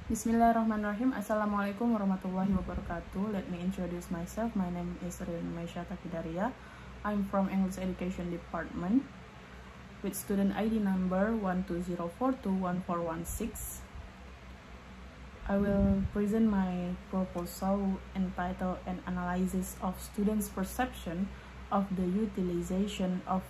Bismillahirrahmanirrahim. Assalamualaikum warahmatullahi wabarakatuh. Let me introduce myself. My name is Ririn Maisya Taqydaria. I'm from English Education Department with student ID number 120421416. I will present my proposal entitled An Analysis of Students' Perception of the Utilization of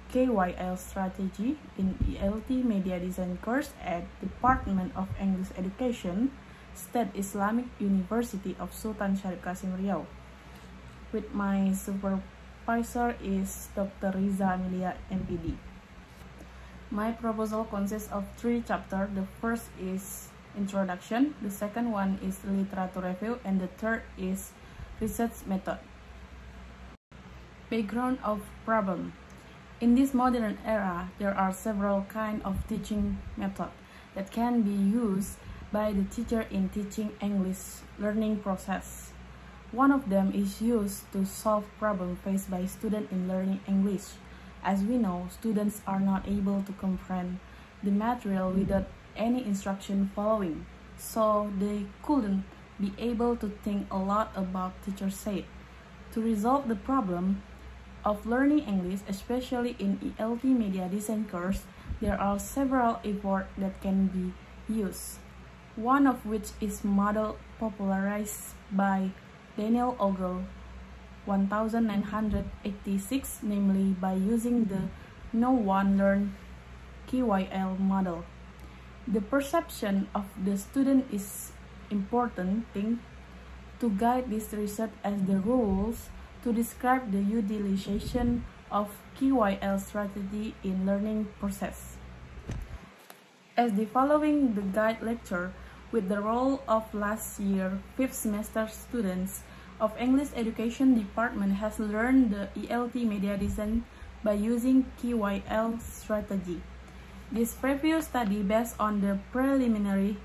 KWL Strategy in ELT Media Design course at Department of English Education, State Islamic University of Sultan Syarif Kasim Riau. With my supervisor is Dr. Riza Amelia, MPD. My proposal consists of 3 chapters. The first is Introduction, the second one is Literature Review, and the third is Research Method. Background of problem. In this modern era, there are several kinds of teaching methods that can be used by the teacher in teaching English learning process. One of them is used to solve problems faced by students in learning English. As we know, students are not able to comprehend the material without any instruction following, so they couldn't be able to think a lot about teacher said. To resolve the problem of learning English, especially in ELT Media Design course, there are several efforts that can be used. One of which is model popularized by Daniel Ogle 1986, namely by using the No One Learn KWL model. The perception of the student is important thing to guide this research as the rules to describe the utilization of KWL strategy in learning process. As the following the guide lecture with the role of last year 5th semester students of English Education Department has learned the ELT Media Design by using KWL strategy. This preview study based on the preliminary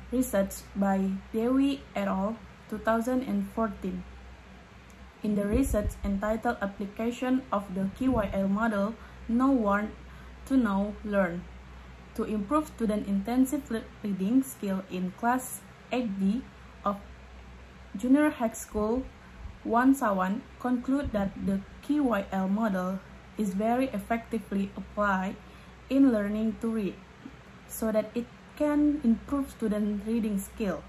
research by Dewi et al. 2014. In the research entitled Application of the KWL Model, Know, Want to Know, Learn, to improve student intensive reading skill in Class 8D of Junior High School 101, conclude that the KWL model is very effectively applied in learning to read, so that it can improve student reading skill.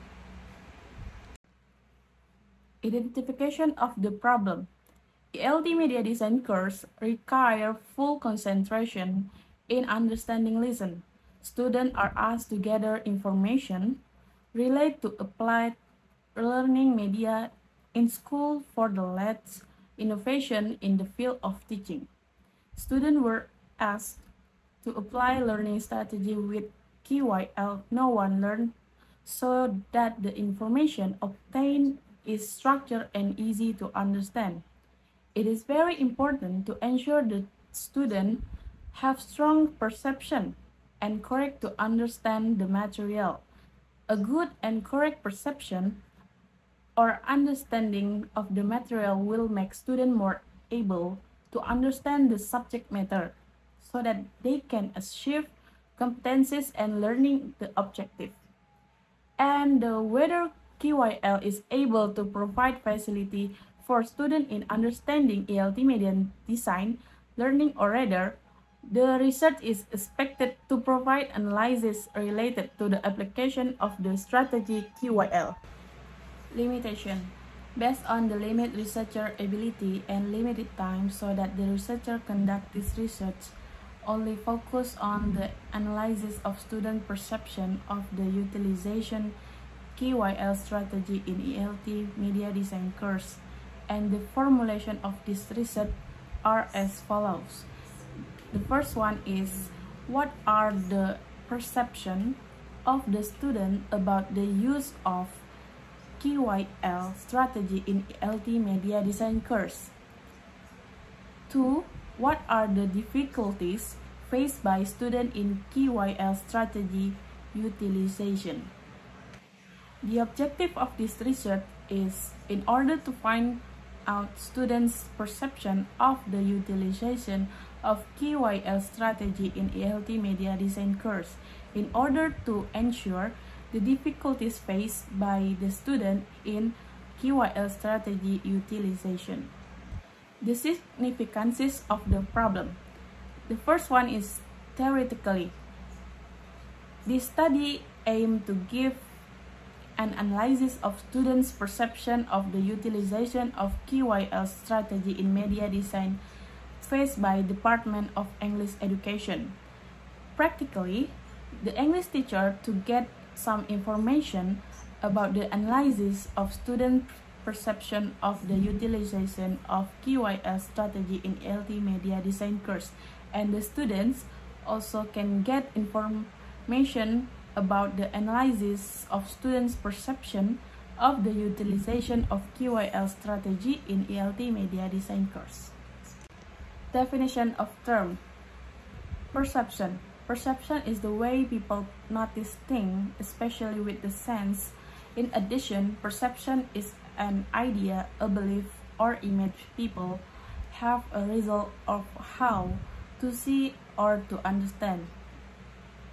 Identification of the problem. ELT Media Design course require full concentration in understanding lesson. Students are asked to gather information related to applied learning media in school for the latest innovation in the field of teaching. Students were asked to apply learning strategy with KWL No One Learn so that the information obtained is structured and easy to understand. It is very important to ensure that students have strong perception and correct to understand the material. A good and correct perception or understanding of the material will make students more able to understand the subject matter so that they can achieve competencies and learning the objective. And whether KWL is able to provide facility for students in understanding ELT media design learning, or rather, the research is expected to provide analysis related to the application of the strategy KWL. Limitation. Based on the limited researcher ability and limited time, so that the researcher conduct this research only focus on the analysis of student perception of the utilization KWL strategy in ELT Media Design course, and the formulation of this research are as follows. The first one is, what are the perception of the student about the use of KWL strategy in ELT Media Design course? 2. What are the difficulties faced by students in KWL strategy utilization? The objective of this research is in order to find out students' perception of the utilization of KWL strategy in ELT Media Design course in order to ensure the difficulties faced by the student in KWL strategy utilization. The significances of the problem. The first one is theoretically. This study aimed to give an analysis of students' perception of the utilization of KWL strategy in media design faced by Department of English Education. Practically, the English teacher to get some information about the analysis of student perception of the utilization of KWL strategy in ELT media design course, and the students also can get information about the analysis of students' perception of the utilization of KWL strategy in ELT media design course. Definition of term. Perception. Perception is the way people notice things, especially with the sense. In addition, perception is an idea, a belief, or image people have a result of how to see or to understand.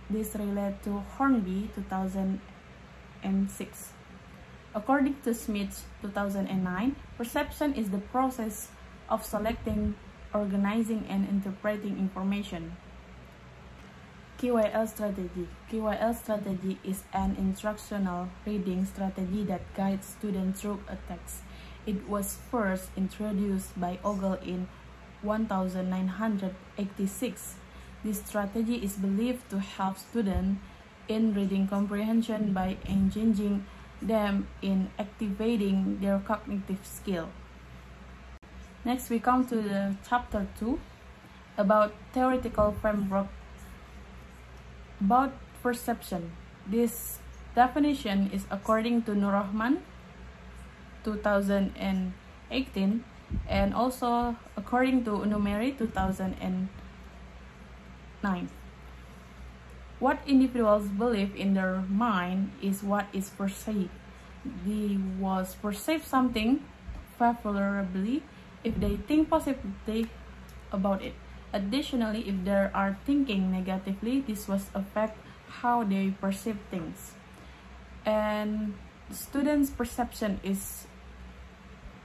This relates to Hornby 2006. According to Smith 2009, perception is the process of selecting, organizing, and interpreting information. KWL strategy. KWL strategy is an instructional reading strategy that guides students through a text. It was first introduced by Ogle in 1986. This strategy is believed to help students in reading comprehension by engaging them in activating their cognitive skill. Next, we come to the chapter 2 about theoretical framework. About perception. This definition is according to Nurrahman 2018 and also according to Numeri 2009. What individuals believe in their mind is what is perceived. They was perceive something favorably if they think positively about it. Additionally, if they are thinking negatively, this will affect how they perceive things. And students' perception is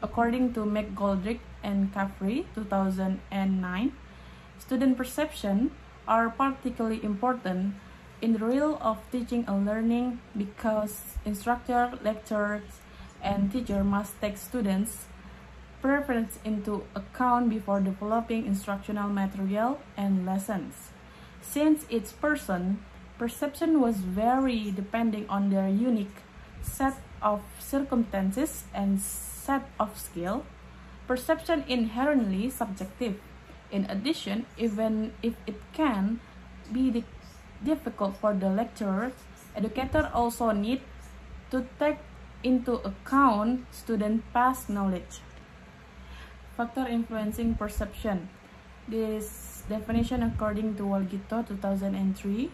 according to McGoldrick and Caffrey 2009. Student perception are particularly important in the realm of teaching and learning because instructor, lecturers, and teacher must take students' preference into account before developing instructional material and lessons. Since each person's perception was vary depending on their unique set of circumstances and set of skill, perception inherently subjective. In addition, even if it can be difficult for the lecturers, educators also need to take into account student past knowledge. Factor influencing perception. This definition according to Walgito 2003,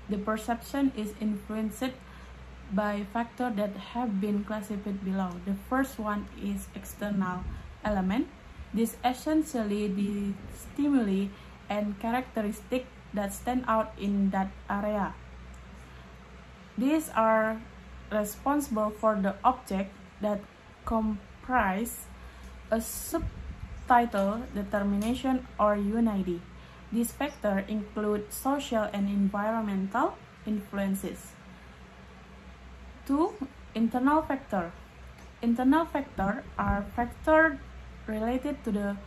the perception is influenced by factors that have been classified below. The first one is external element. This essentially the stimuli and characteristics that stand out in that area. These are responsible for the object that comprise a subtitle, determination, or unity. These factors include social and environmental influences. 2. Internal factor. Internal factors are factors related to the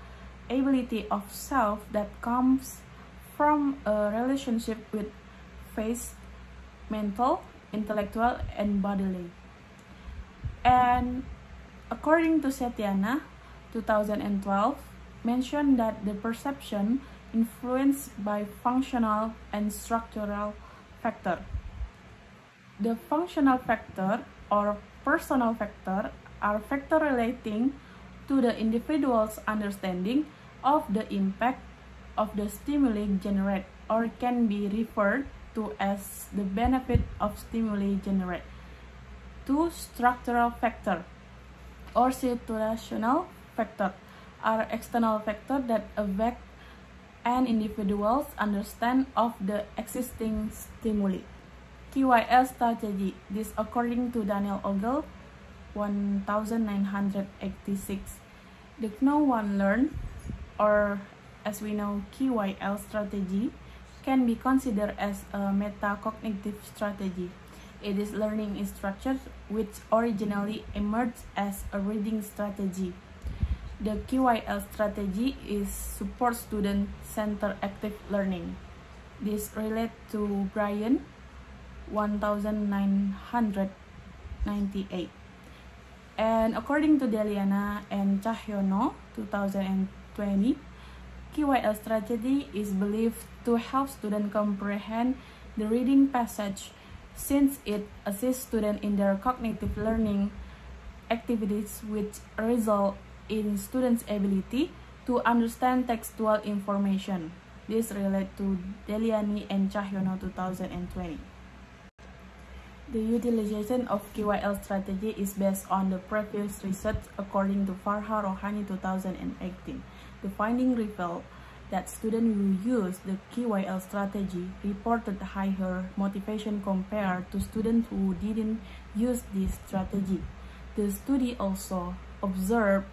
ability of self that comes from a relationship with face, mental, intellectual, and bodily. And according to Setiana 2012, mentioned that the perception influenced by functional and structural factor. The functional factor or personal factor are factors relating to the individual's understanding of the impact of the stimuli generated, or can be referred to as the benefit of stimuli generated. 2. Structural factor or situational factor are external factors that affect an individual's understanding of the existing stimuli. KWL strategy. This according to Daniel Ogle, 1986. The know one learn, or as we know, KWL strategy, can be considered as a metacognitive strategy. It is learning structure which originally emerged as a reading strategy. The KWL strategy is support student-centered active learning. This relates to Brian, 1998. And according to Deliana and Cahyono, 2020, KWL strategy is believed to help students comprehend the reading passage since it assists students in their cognitive learning activities which result in students' ability to understand textual information. This relates to Deliani and Cahyono, 2020. The utilization of KWL strategy is based on the previous research according to Farha Rohani, 2018. The finding revealed that students who use the KWL strategy reported higher motivation compared to students who didn't use this strategy. The study also observed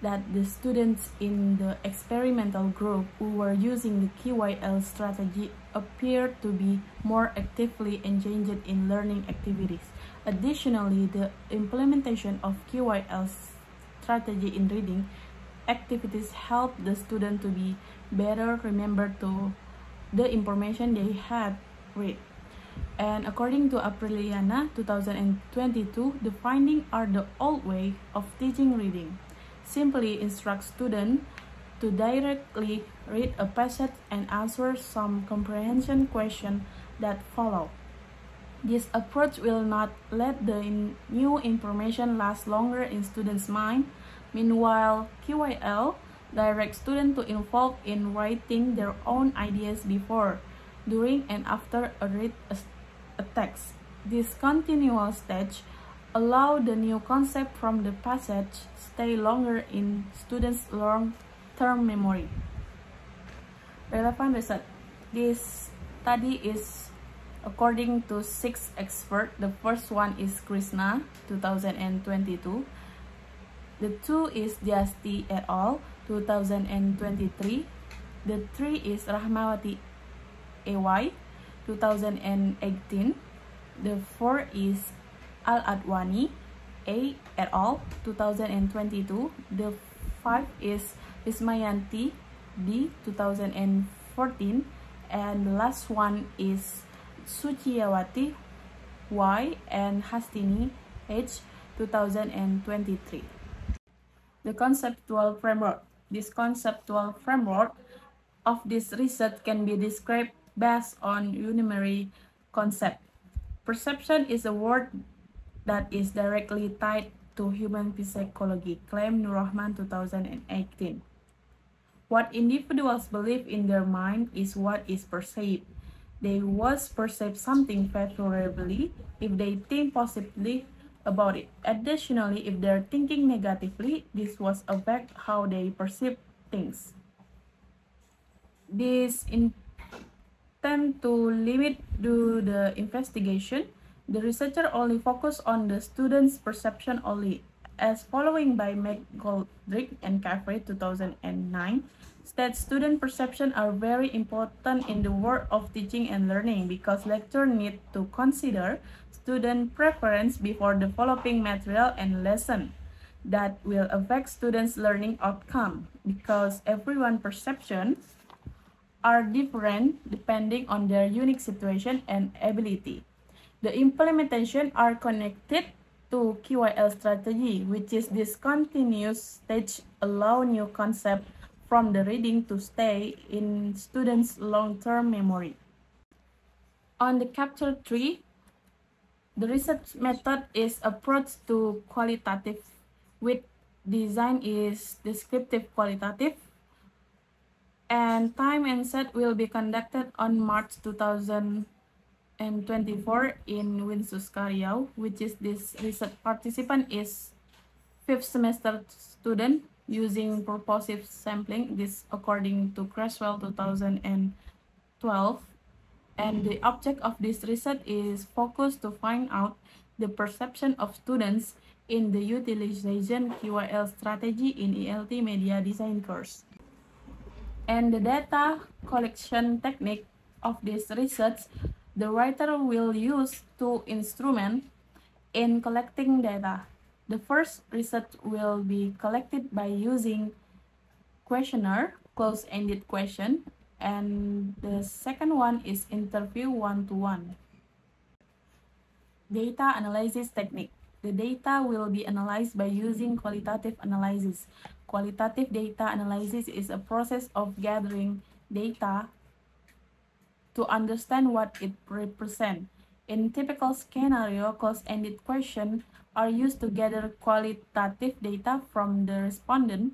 that the students in the experimental group who were using the KWL strategy appeared to be more actively engaged in learning activities. Additionally, the implementation of KWL strategy in reading activities helped the student to be better remember to the information they had read. And according to Apriliana, 2022, the findings are the old way of teaching reading. Simply instruct students to directly read a passage and answer some comprehension questions that follow. This approach will not let the new information last longer in students' mind. Meanwhile, KWL directs students to involve in writing their own ideas before, during, and after read a text. This continual stage allow the new concept from the passage stay longer in students' long-term memory. Relevant research. This study is according to 6 experts. The first one is Krishna, 2022. The 2 is Jasti et al., 2023. The 3 is Rahmawati AY, 2018. The 4 is Al-Adwani A et al., 2022. The 5 is Ismayanti D, 2014. And the last one is Suchiyawati Y and Hastini H, 2023. The conceptual framework. This conceptual framework of this research can be described based on unitary concept. Perception is a word that is directly tied to human psychology, claimed Nurrahman, 2018. What individuals believe in their mind is what is perceived. They will perceive something favorably if they think positively about it. Additionally, if they're thinking negatively, this will affect how they perceive things. This intend to limit the investigation. The researcher only focused on the student's perception only, as following by McGoldrick and Caffrey, 2009, states student perception are very important in the work of teaching and learning because lecturers need to consider student preference before developing material and lesson that will affect students' learning outcome because everyone's perception are different depending on their unique situation and ability. The implementation are connected to KWL strategy, which is this continuous stage allow new concept from the reading to stay in students' long-term memory. On the chapter 3, the research method is approach to qualitative, with design is descriptive qualitative, and time and set will be conducted on March 2024 in Suska, Riau, which is this research participant is 5th semester student using purposive sampling, this according to Creswell, 2012. And the object of this research is focused to find out the perception of students in the utilization KWL strategy in ELT media design course. And the data collection technique of this research, the writer will use two instruments in collecting data. The first research will be collected by using questionnaire, close-ended question, and the second one is interview one-to-one. Data analysis technique. The data will be analyzed by using qualitative analysis. Qualitative data analysis is a process of gathering data to understand what it represents. In typical scenario, close-ended questions are used to gather qualitative data from the respondent.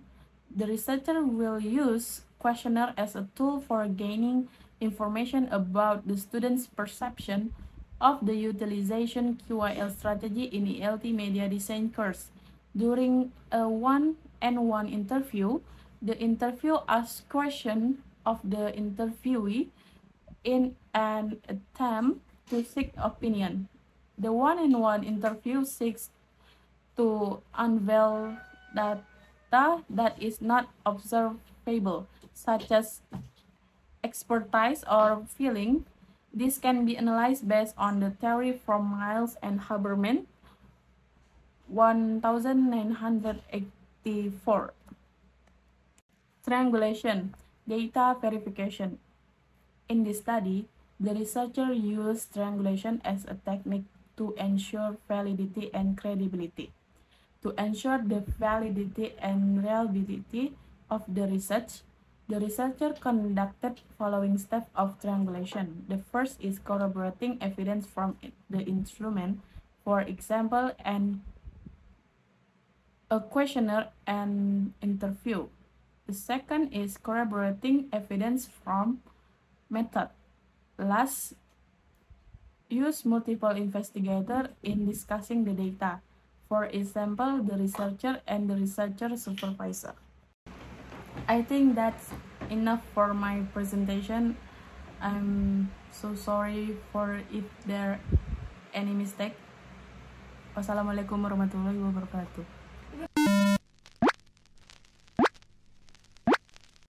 The researcher will use questionnaire as a tool for gaining information about the student's perception of the utilization KWL strategy in ELT media design course. During a one-on-one interview, the interviewer asks questions of the interviewee in an attempt to seek opinion. The one-on-one interview seeks to unveil data that is not observable, such as expertise or feeling. This can be analyzed based on the theory from Miles and Haberman, 1984. Triangulation, data verification. In this study, the researcher used triangulation as a technique to ensure validity and credibility. To ensure the validity and reliability of the research, the researcher conducted following steps of triangulation. The first is corroborating evidence from the instrument, for example, a questionnaire and interview. The second is corroborating evidence from method. Last, use multiple investigators in discussing the data. For example, the researcher and the researcher supervisor. I think that's enough for my presentation. I'm so sorry for if there any mistake. Wassalamualaikum warahmatullahi wabarakatuh.